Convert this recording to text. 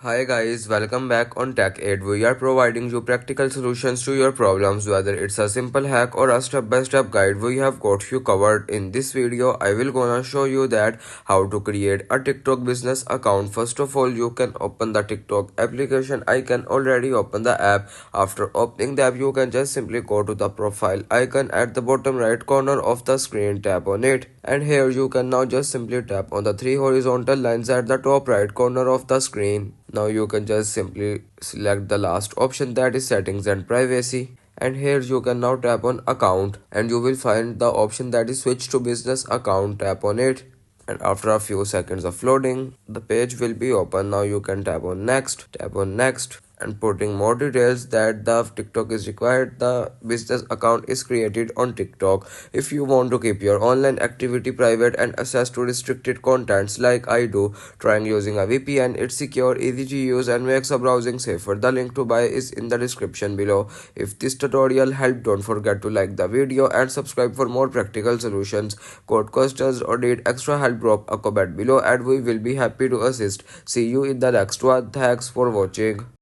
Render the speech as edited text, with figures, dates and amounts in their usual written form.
Hi guys, welcome back on Tech Aid. We are providing you practical solutions to your problems, whether it's a simple hack or a step-by-step guide. We have got you covered. In this video, I will gonna show you that how to create a TikTok business account. First of all, you can open the TikTok application. I can already open the app. After opening the app, you can just simply go to the profile icon at the bottom right corner of the screen. Tap on it, and here you can now just simply tap on the three horizontal lines at the top right corner of the screen. Now you can just simply select the last option, that is settings and privacy, and here you can now tap on account and you will find the option that is switch to business account. Tap on it, and after a few seconds of loading the page will be open. Now you can tap on next, and putting more details that the TikTok is required. The business account is created on TikTok. If you want to keep your online activity private and access to restricted contents like I do, trying using a VPN. It's secure, easy to use, and makes a browsing safer. The link to buy is in the description below. If this tutorial helped, don't forget to like the video and subscribe for more practical solutions. Got questions or need extra help, drop a comment below and we will be happy to assist. See you in the next one. Thanks for watching.